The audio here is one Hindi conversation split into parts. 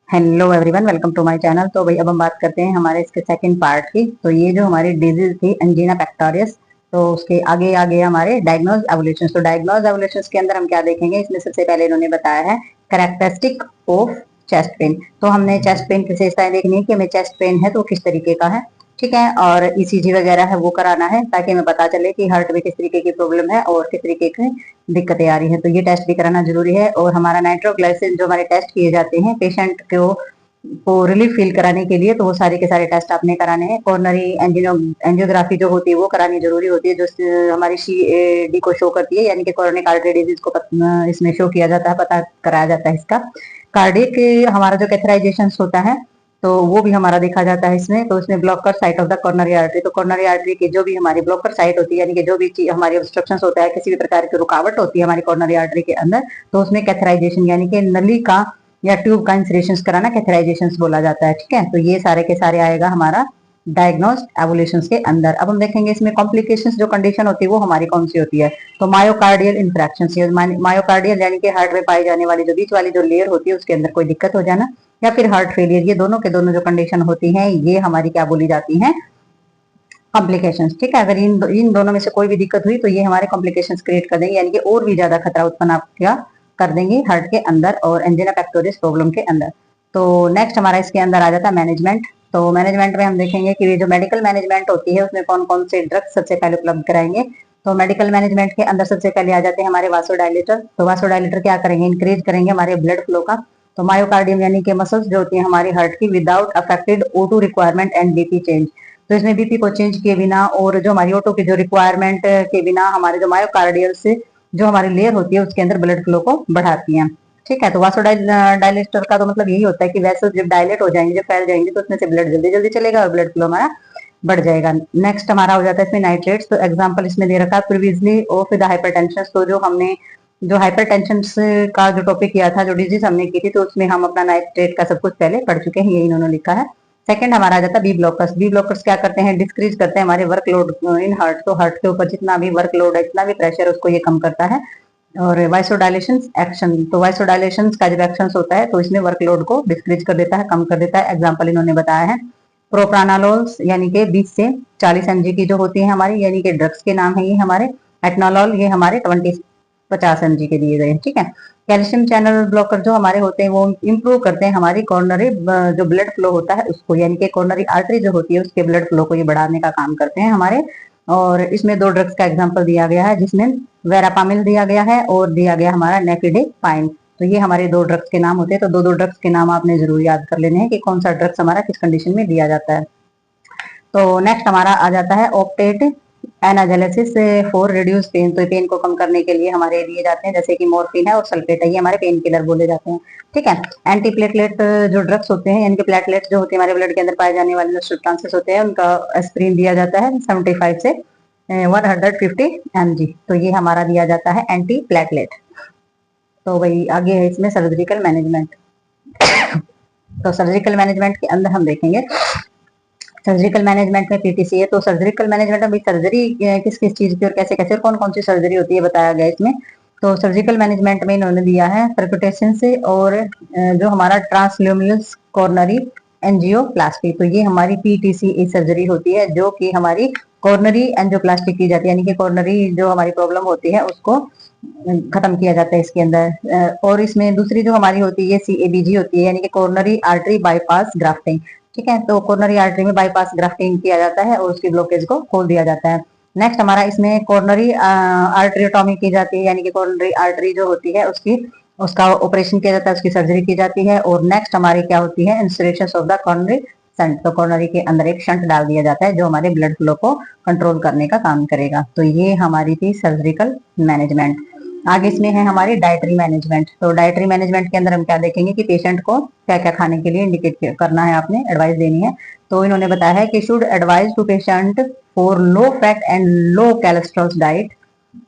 Hello everyone, welcome to my channel. तो भाई अब हम बात करते हैं हमारे इसके सेकंड पार्ट की। तो ये जो हमारी डिजीज थी एंजीना पेक्टोरियस, तो उसके आगे आगे हमारे डायग्नोज एवोल्यूशन। तो डायग्नोज एवोल्यूशन के अंदर हम क्या देखेंगे, इसमें सबसे पहले इन्होंने बताया है कैरेक्टरिस्टिक ऑफ चेस्ट पेन। तो हमने चेस्ट पेन की विशेषताएं देखनी है कि हमें चेस्ट पेन है तो किस तरीके का है, ठीक है। और ईसीजी वगैरह है वो कराना है ताकि हमें पता चले कि हार्ट में किस तरीके की प्रॉब्लम है और किस तरीके की दिक्कतें आ रही हैं। तो ये टेस्ट भी कराना जरूरी है। और हमारा नाइट्रोग्लाइसिन जो हमारे टेस्ट किए जाते हैं पेशेंट को रिलीफ फील कराने के लिए, तो वो सारे के सारे टेस्ट आपने कराने हैं। कॉर्नरी एंजियोग्राफी जो होती है वो करानी जरूरी होती है, जो हमारी CAD को शो करती है, यानी कि कोरोनिक आर्टरी डिजीज को इसमें शो किया जाता है, पता कराया जाता है इसका। कार्डियक हमारा जो कैथराइजेशन होता है तो वो भी हमारा देखा जाता है इसमें। तो इसमें blocker site of the coronary artery, तो कॉर्नरी आर्टरी की जो भी हमारी ब्लॉकर साइट होती है, यानी कि जो भी चीज हमारी ऑब्स्ट्रक्शन होता है, किसी भी प्रकार की रुकावट होती है हमारी कॉर्नरी आर्टरी के अंदर, तो उसमें कैथराइजेशन यानी कि नली का या ट्यूब का इंसरेशन कराना कैथराइजेशन बोला जाता है, ठीक है। तो ये सारे के सारे आएगा हमारा डायग्नोस्ड एवोल्यूशन के अंदर। अब हम देखेंगे इसमें कॉम्प्लिकेशंस जो कंडीशन होती है वो हमारी कौन सी होती है। तो मायोकार्डियल इंफ्रैक्शन, मायोकार्डियल यानी कि हार्ट में पाई जाने वाली जो बीच वाली जो लेयर होती है उसके अंदर कोई दिक्कत हो जाना, या फिर हार्ट फेलियर, ये दोनों के दोनों जो कंडीशन होती हैं ये हमारी क्या बोली जाती हैं, कॉम्प्लिकेशंस, ठीक है। अगर इन दोनों में से कोई भी दिक्कत हुई तो ये हमारे कॉम्प्लिकेशंस क्रिएट कर देंगे, यानी कि और भी ज्यादा खतरा उत्पन्न आपका कर देंगे हार्ट के अंदर और एंजिना पेक्टोरियस प्रॉब्लम के अंदर। तो नेक्स्ट हमारा इसके अंदर आ जाता है मैनेजमेंट। तो मैनेजमेंट में हम देखेंगे कि ये जो मेडिकल मैनेजमेंट होती है उसमें कौन कौन से ड्रग्स सबसे पहले उपलब्ध कराएंगे। तो मेडिकल मैनेजमेंट के अंदर सबसे पहले आ जाते हैं हमारे वासोडाइलेटर। तो वासोडाइलेटर क्या करेंगे, इंक्रीज करेंगे हमारे ब्लड फ्लो का। तो मायोकार्डियम यानी कि मसल्स जो होती है हमारी हार्ट की without affected O2 requirement and BP change. तो इसमें बीपी को चेंज किए बिना और जो हमारी ऑटो की जो रिक्वायरमेंट के बिना हमारे जो मायोकार्डियल से जो हमारी लेयर होती है उसके अंदर ब्लड फ्लो को बढ़ाती है, ठीक है। तो वासोडाइलेटर का तो मतलब यही होता है कि वैसे जब डायलेट हो जाएंगे, जब फैल जाएंगे, तो उसमें से ब्लड जल्दी जल्दी चलेगा और ब्लड फ्लो हमारा बढ़ जाएगा। नेक्स्ट हमारा हो जाता है इसमें नाइट्रेट्स। तो एग्जाम्पल इसमें दे रखा है प्रीवियसली ऑफ द हाइपरटेंशन। तो जो हमने जो हाइपरटेंशन का जो टॉपिक किया था, जो डिजीज हमने की थी, तो उसमें हम अपना नाइट्रेट का सब कुछ पहले पढ़ चुके हैं, ये इन्होंने लिखा है। सेकंड हमारा आ जाता है बी ब्लॉकर्स। बी ब्लॉकर्स क्या करते हैं, डिस्क्रीज करते हैं हमारे वर्कलोड इन हार्ट। तो हार्ट के ऊपर जितना भी वर्कलोड है, जितना भी प्रेशर है, उसको ये कम करता है। और वाइसोडाइलेशन एक्शन, तो वाइसोडाइलेशन का जब एक्शन होता है तो इसमें वर्कलोड को डिस्क्रीज कर देता है, कम कर देता है। एग्जाम्पल इन्होंने बताया है प्रोप्रानालोल्स, यानी कि 20 से 40 mg की जो होती है हमारी, यानी कि ड्रग्स के नाम है ये हमारे। एटनोलॉल ये हमारे 50 mg के दिए गए हैं, ठीक है। कैल्शियम चैनल ब्लॉकर जो हमारे होते हैं वो इंप्रूव करते हैं हमारी कॉर्नरी जो ब्लड फ्लो होता है उसको, यानी कि कॉर्नरी आर्टरी जो होती है उसके ब्लड फ्लो को ये बढ़ाने का काम करते हैं हमारे। और इसमें दो ड्रग्स का एग्जांपल दिया गया है, जिसमें वेरापामिल दिया गया है और दिया गया हमारा नेफिडेपाइन। तो ये हमारे दो ड्रग्स के नाम होते हैं। तो दो दो ड्रग्स के नाम आपने जरूर याद कर लेने हैं कि कौन सा ड्रग्स हमारा किस कंडीशन में दिया जाता है। तो नेक्स्ट हमारा आ जाता है ऑप्टेट एनाजेलिसिस फॉर रिड्यूस पेन। तो पेन को कम करने के लिए हमारे दिए जाते हैं, जैसे कि मॉर्फिन है और सल्फेट है, ये हमारे पेन किलर बोले जाते हैं, ठीक है। एंटी प्लेटलेट जो ड्रग्स होते हैं, यानी कि प्लेटलेट्स जो होते हैं हमारे ब्लड के अंदर पाए जाने वाले जो सब्सटेंसेस होते हैं, उनका एस्प्रिन दिया जाता है 75 से 150 mg। तो ये हमारा दिया जाता है एंटी प्लेटलेट। तो वही आगे है इसमें सर्जिकल मैनेजमेंट। तो सर्जिकल मैनेजमेंट के अंदर हम देखेंगे सर्जिकल मैनेजमेंट में PTC है। तो सर्जिकल मैनेजमेंट में सर्जरी किस किस चीज की और कैसे कैसे और कौन कौन सी सर्जरी होती है बताया गया इसमें। तो सर्जिकल मैनेजमेंट में इन्होंने दिया है परक्यूटेशन से और जो हमारा ट्रांसल्यूमिनस कॉर्नरी एंजियोप्लास्टी। तो ये हमारी PTC सर्जरी होती है जो कि हमारी कॉर्नरी एंजियोप्लास्टी की जाती है, यानी कि कॉर्नरी जो हमारी प्रॉब्लम होती है उसको खत्म किया जाता है इसके अंदर। और इसमें दूसरी जो हमारी होती है CABG होती है, यानी कि कॉर्नरी आर्टरी बाईपास ग्राफ्टिंग, ठीक है। तो कॉर्नरी आर्टरी में बाईपास ग्राफ्टिंग किया जाता है और उसकी ब्लॉकेज को खोल दिया जाता है। नेक्स्ट हमारा इसमें कॉर्नरी आर्टरीटोमी की जाती है, यानी कि कॉर्नरी आर्टरी जो होती है उसका ऑपरेशन किया जाता है, उसकी सर्जरी की जाती है। और नेक्स्ट हमारी क्या होती है, insulation of the coronary shunt. तो कॉर्नरी के अंदर एक शंट डाल दिया जाता है जो हमारे ब्लड फ्लो को कंट्रोल करने का काम करेगा। तो ये हमारी थी सर्जिकल मैनेजमेंट। आगे इसमें है हमारी डाइटरी मैनेजमेंट। तो डाइटरी मैनेजमेंट के अंदर हम क्या देखेंगे कि पेशेंट को क्या क्या खाने के लिए इंडिकेट करना है, आपने एडवाइस देनी है। तो इन्होंने बताया है कि should advise to patient for low fat and low cholesterol diet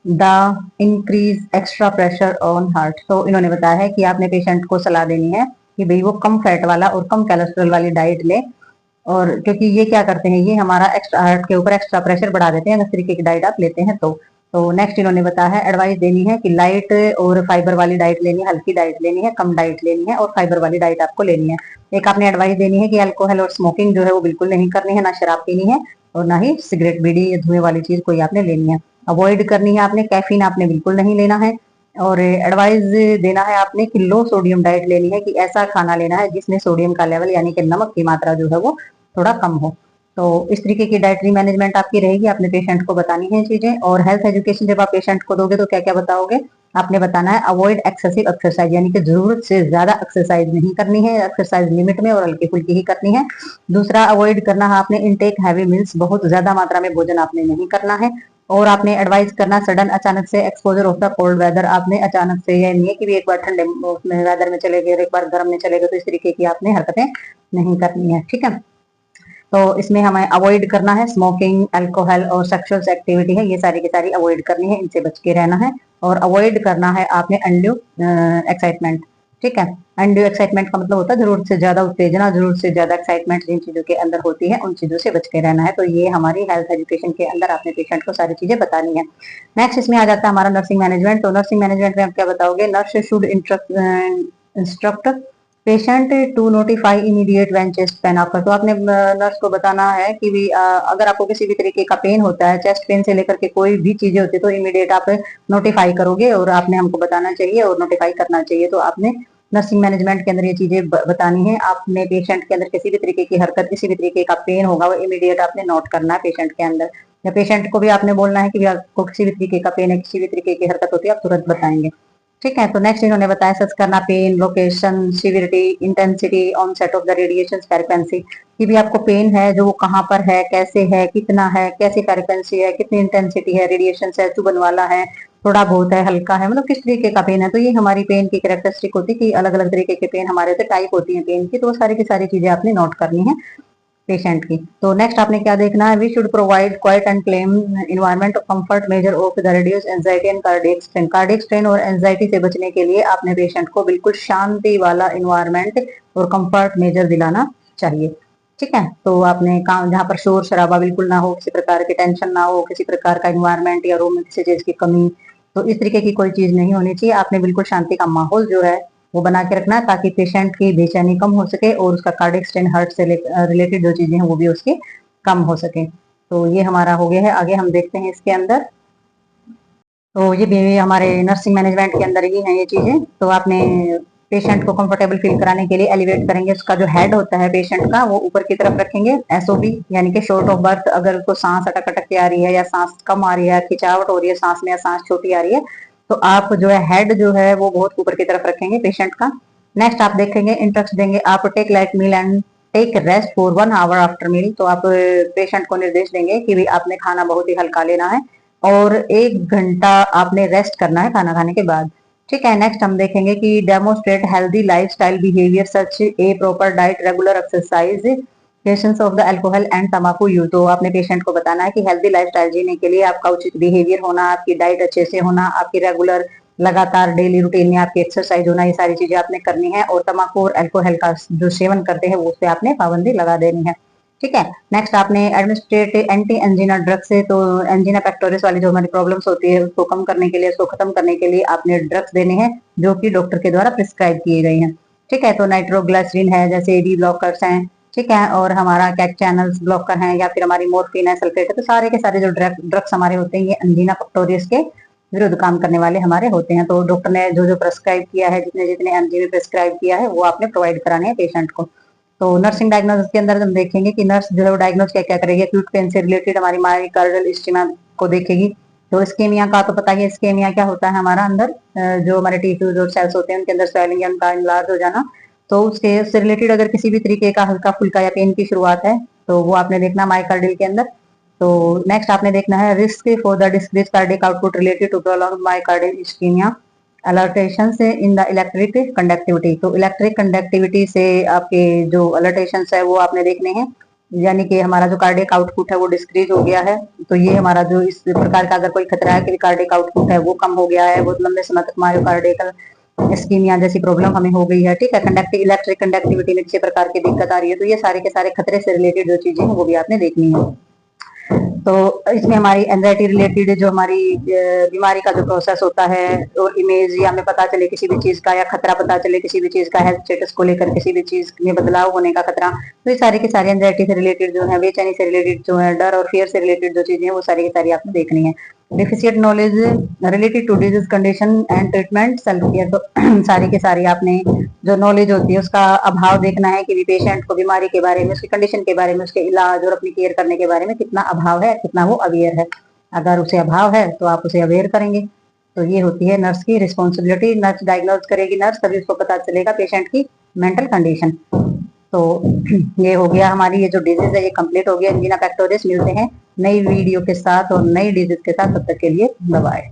the increase extra pressure on heart. तो इन्होंने बताया है कि आपने पेशेंट को सलाह देनी है कि भाई वो कम फैट वाला और कम कैलेस्ट्रॉल वाली डाइट ले, और क्योंकि ये क्या करते हैं, ये हमारा एक्स्ट्रा हार्ट के ऊपर एक्स्ट्रा प्रेशर बढ़ा देते हैं इस तरीके की डाइट आप लेते हैं। तो तो नेक्स्ट इन्होंने बताया है, एडवाइस देनी है कि लाइट और फाइबर वाली डाइट लेनी है, हल्की डाइट लेनी है, कम डाइट लेनी है और फाइबर वाली डाइट आपको लेनी है। एक आपने एडवाइस देनी है कि अल्कोहल और स्मोकिंग जो है वो बिल्कुल नहीं करनी है, ना शराब पीनी है और ना ही सिगरेट बीड़ी या धुएं वाली चीज कोई आपने लेनी है। अवॉइड करनी है आपने, कैफीन आपने बिल्कुल नहीं लेना है। और एडवाइस देना है आपने कि लो सोडियम डाइट लेनी है, कि ऐसा खाना लेना है जिसमें सोडियम का लेवल यानी कि नमक की मात्रा जो है वो थोड़ा कम हो। तो इस तरीके की डाइटरी मैनेजमेंट आपकी रहेगी, आपने पेशेंट को बतानी है चीजें। और हेल्थ एजुकेशन जब आप पेशेंट को दोगे तो क्या क्या बताओगे, आपने बताना है अवॉइड एक्सेसिव एक्सरसाइज, यानी कि जरूरत से ज्यादा एक्सरसाइज नहीं करनी है, एक्सरसाइज लिमिट में और हल्की फुल्की ही करनी है। दूसरा, अवॉइड करना है आपने इनटेक हैवी मील्स, बहुत ज्यादा मात्रा में भोजन आपने नहीं करना है। और आपने एडवाइस करना सडन अचानक से exposure of the cold weather, आपने अचानक से, ये नहीं है कि एक बार ठंडे वेदर में चले गए, एक बार गर्म में चले गए, तो इस तरीके की आपने हरकतें नहीं करनी है, ठीक है। तो इसमें हमें अवॉइड करना है स्मोकिंग, अल्कोहल और सेक्सुअल एक्टिविटी है, ये सारी की सारी अवॉइड करनी है, इनसे बच के रहना है। और अवॉइड करना है आपने अनड्यू एक्साइटमेंट, ठीक है। अनड्यू एक्साइटमेंट का मतलब होता है जरूरत से ज्यादा उत्तेजना, जरूरत से ज्यादा एक्साइटमेंट जिन चीजों के अंदर होती है उन चीजों से बच के रहना है। तो ये हमारी हेल्थ एजुकेशन के अंदर आपने पेशेंट को सारी चीजें बतानी है। नेक्स्ट इसमें आ जाता है हमारा नर्सिंग मैनेजमेंट। तो नर्सिंग मैनेजमेंट में आप क्या बताओगे, nurse should instruct patient to notify immediate when chest pain आपका। तो आपने नर्स को बताना है कि भी अगर आपको किसी भी तरीके का पेन होता है, चेस्ट पेन से लेकर के कोई भी चीजें होती है, तो इमीडिएट आप नोटिफाई करोगे और आपने हमको बताना चाहिए और नोटिफाई करना चाहिए। तो आपने नर्सिंग मैनेजमेंट के अंदर ये चीजें बतानी है। आपने पेशेंट के अंदर किसी भी तरीके की हरकत, किसी भी तरीके का पेन होगा, वो इमीडिएट आपने नोट करना है पेशेंट के अंदर। या पेशेंट को भी आपने बोलना है कि आपको किसी भी तरीके का पेन है, किसी भी तरीके की हरकत होती है, आप तुरंत बताएंगे, ठीक है। तो नेक्स्ट इन्होंने बताया सर्च करना pain, location, severity, intensity, onset of the radiation, frequency, कि भी आपको पेन है जो वो कहाँ पर है, कैसे है, कितना है, कैसी फ्रीक्वेंसी है, कितनी इंटेंसिटी है, रेडिएशन है, चुभन वाला है, थोड़ा बहुत है, हल्का है, मतलब किस तरीके का पेन है। तो ये हमारी पेन की कैरेक्टरिस्टिक होती है कि अलग अलग तरीके के पेन हमारे होते, टाइप होती है पेन की, तो वो सारी की सारी चीजें आपने नोट करनी है पेशेंट की। तो नेक्स्ट आपने क्या देखना है, we should provide quiet and calm environment of comfort measure of the reduce anxiety and cardiac strain. Cardiac strain और एंजाइटी से बचने के लिए आपने पेशेंट को बिल्कुल शांति वाला इन्वायरमेंट और कंफर्ट मेजर दिलाना चाहिए, ठीक है। तो आपने काम जहाँ पर शोर शराबा बिल्कुल ना हो, किसी प्रकार की टेंशन ना हो, किसी प्रकार का इन्वायरमेंट या रूम में किसी चीज की कमी, तो इस तरीके की कोई चीज नहीं होनी चाहिए। आपने बिल्कुल शांति का माहौल जो है वो बना के रखना है, ताकि पेशेंट की बेचैनी कम हो सके और उसका कार्डियक स्ट्रेन, हार्ट से रिलेटेड जो चीजें हैं वो भी उसकी कम हो सके। तो ये हमारा हो गया है। आगे हम देखते हैं इसके अंदर। तो ये भी हमारे नर्सिंग मैनेजमेंट के अंदर ही है ये चीजें। तो आपने पेशेंट को कंफर्टेबल फील कराने के लिए एलिवेट करेंगे, उसका जो हेड होता है पेशेंट का वो ऊपर की तरफ रखेंगे, एसओबी यानी कि शॉर्ट ऑफ बर्थ। अगर उसको सांस अटक अटक के आ रही है या सांस कम आ रही है, खिंचावट हो रही है सांस में या सांस छोटी आ रही है, तो आप जो है हेड जो है वो बहुत ऊपर की तरफ रखेंगे पेशेंट का। नेक्स्ट आप देखेंगे इंस्ट्रक्शन देंगे, आप take light meal and take rest for 1 hour after meal. तो आप पेशेंट को निर्देश देंगे कि भी आपने खाना बहुत ही हल्का लेना है और 1 घंटा आपने रेस्ट करना है खाना खाने के बाद, ठीक है। नेक्स्ट हम देखेंगे कि demonstrate healthy lifestyle behaviour such A proper diet, regular exercise, patience of the alcohol and तंबाकू यूज। तो आपने पेशेंट को बताना है कि हेल्दी लाइफस्टाइल जीने के लिए आपका उचित बिहेवियर होना, आपकी डाइट अच्छे से होना, आपकी रेगुलर लगातार डेली रूटीन में आपकी एक्सरसाइज होना, ये सारी चीजें आपने करनी है। और तंबाकू और अल्कोहल का जो सेवन करते हैं वो उस पर आपने पाबंदी लगा देनी है, ठीक है। नेक्स्ट आपने एडमिनिस्ट्रेट एंटी एंजिना ड्रग से, तो एंजिना पेक्टोरिस वाली जो हमारी प्रॉब्लम्स होती है उसको कम करने के लिए, उसको खत्म करने के लिए आपने ड्रग्स देने हैं जो कि डॉक्टर के द्वारा प्रिस्क्राइब किए गए हैं, ठीक है। तो नाइट्रोग्लिसरीन है, जैसे एडी ब्लॉकर्स हैं, ठीक है, और हमारा कैट चैनल्स ब्लॉकर हैं, या फिर हमारी मोर्फिन है, सल्फेट है। तो सारे के सारे जो ड्रग्स हमारे होते हैं ये एंजिना पेक्टोरिस के विरुद्ध काम करने वाले हमारे होते हैं। तो डॉक्टर ने जो जो प्रिस्क्राइब किया है, जितने जितने एमजी में प्रिस्क्राइब किया है वो आपने प्रोवाइड कराने हैं पेशेंट को। तो नर्सिंग डायग्नोसिस के अंदर हम देखेंगे कि नर्स जो है वो डायग्नोस क्या क्या करेगी, एक्यूट पेन से रिलेटेड हमारी मायोकार्डियल इस्कीमिया को देखेगी। तो इस्कीमिया का तो पता ही है, इस्कीमिया क्या होता है हमारा अंदर जो हमारे टिश्यूज और सेल्स होते हैं उनके अंदर स्वेलिंग या उनका इनलार्ज हो जाना। तो उससे रिलेटेड अगर किसी भी तरीके का हल्का फुल्का या पेन की शुरुआत है तो वो आपने देखना मायोकार्डियल के अंदर। तो नेक्स्ट आपने देखना है risk for the decrease cardiac output related to prolong myocardial ischemia, alteration से इन द इलेक्ट्रिक कंडक्टिविटी। तो इलेक्ट्रिक कंडक्टिविटी से आपके जो अलर्टेशन है वो आपने देखने हैं, यानी कि हमारा जो कार्डियक आउटपुट है वो डिस्क्रीज हो गया है। तो ये हमारा जो इस प्रकार का अगर कोई खतरा है कि कार्डियक आउटपुट है वो कम हो गया है, बहुत लंबे समय तक मायोकार्डियल इस्कीमिया जैसी प्रॉब्लम हमें हो गई है, ठीक है, कंडक्टिव इलेक्ट्रिक कंडक्टिविटी में किसी प्रकार की दिक्कत आ रही है, तो ये सारे के सारे खतरे से रिलेटेड जो चीजें हैं वो भी आपने देखनी है। तो इसमें हमारी एंजाइटी रिलेटेड जो हमारी बीमारी का जो प्रोसेस होता है, और इमेज या हमें पता चले किसी भी चीज का, या खतरा पता चले किसी भी चीज का, हेल्थ स्टेटस को लेकर किसी भी चीज में बदलाव होने का खतरा, तो ये सारे के सारे एंजाइटी से रिलेटेड जो है, बेचैनी से रिलेटेड जो है, डर और फियर से रिलेटेड जो चीजें हैं, वो सारी की सारी आपने देखनी है। Deficient knowledge related to disease condition and treatment self care, तो सारी के सारी आपने जो नॉलेज होती है उसका अभाव देखना है कि पेशेंट को बीमारी के बारे में, उसकी कंडीशन के बारे में, उसके इलाज और अपनी केयर करने के बारे में कितना अभाव है, कितना वो अवेयर है। अगर उसे अभाव है तो आप उसे अवेयर करेंगे। तो ये होती है नर्स की रिस्पॉन्सिबिलिटी। नर्स डायग्नोज करेगी, नर्स तभी उसको पता चलेगा पेशेंट की मेंटल कंडीशन। तो ये हो गया हमारी, ये जो डिजीज है ये कंप्लीट हो गया, एंजीना पेक्टोरिस। मिलते हैं नई वीडियो के साथ और नई डिजीज के साथ, तब तक के लिए बाय बाय।